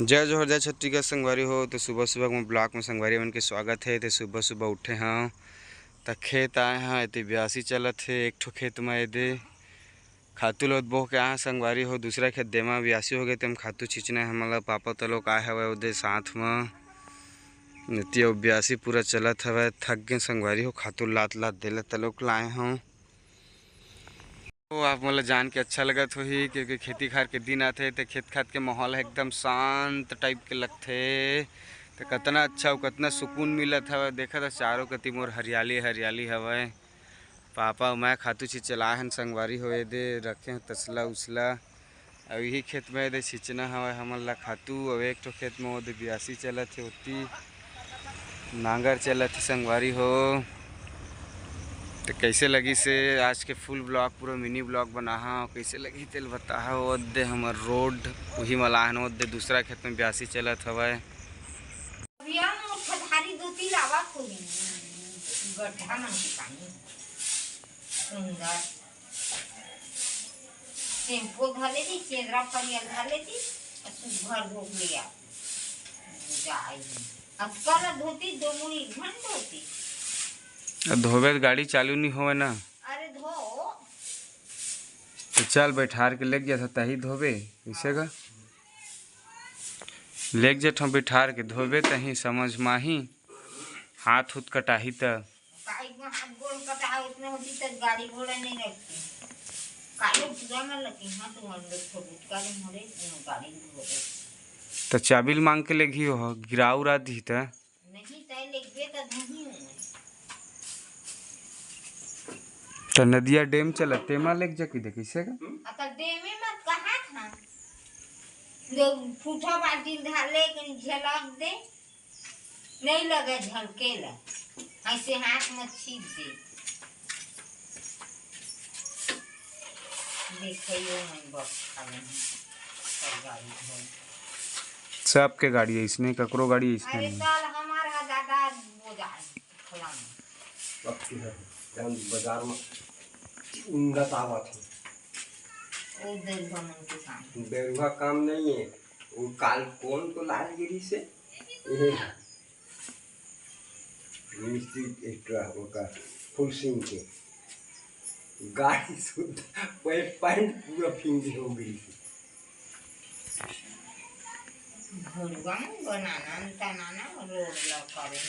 जय जोहर जय छत्तीसगढ़ संगवारी हो। तो सुबह सुबह में ब्लॉक में संगवारी मन के स्वागत है। तो सुबह सुबह उठे हाँ तो खेत आए हाँ इतनी ब्यासी चलत है। एक ठो खेत में दे खातू लोग बोह के आए संगवारी हो। दूसरा खेत दे में ब्यासी हो गए तो हम खातू छींचना है। मतलब पापा तलोक आए हवे उदे साथ में नीति ब्यासी पूरा चलत हवे। थक गए संगवारी हो। खातू लात लात दिले तलोक लाए हों। तो आप मतलब जान के अच्छा लगत होही क्योंकि खेती खार के दिन आते तो खेत खात के माहौल है एकदम शांत टाइप के लगते। तो कितना अच्छा और कितना सुकून मिलत हवे। देखा था चारों कति मोर हरियाली हरियाली हवे। पापा मैं खातू छी चला हन संगवारी होए दे रखे हैं तसला उसला। अब यही खेत में दे छिंचना हवे हमन ला खातू। और एक तो खेत में ओदे ब्यासी चलत है उती नांगर चलत है संगवारी हो। तो कैसे लगी से आज के फुल ब्लॉग पूरा मिनी ब्लॉग बना हाँ। कैसे लगी तेल बता ओदे हमार रोड वही मलाहन ओदे दूसरा खेत में ब्यासी चलत हवे। धोबे तो गाड़ी चालू नहीं होवे ना। अरे धो तो चल बैठार के लेग गया था तही धोबे कैसे का लेग जेठ बैठार के धोबे तही समझ माही हाथ हुत कटाही त गाड़ी घोड़ा नहीं रखती तो चाबिल मांग के लेगी हो गिरा उरा दी त तो नदिया डैम चला तेमा लेक जाके दे कैसे का डेमे मत कहा था लोग फूटा बाल्टी ढाले कहीं झलक दे नहीं लगे झलकेला ऐसे हाथ में छीप दे देखियो मैं बस खाले सबके गाड़ी है इसने ककरो गाड़ी इसने अरे साल हमारा दादा वो जाए खला में बाजार में उनका तावा था वो बेरुआ काम नहीं है। वो काल कौन तो लाल गिरी से मिस्त्री एक फुल सिंह के गाड़ी शुद्ध पैंट पूरा फिंगी हो गई थी। बनाना तनाना रोड ला करे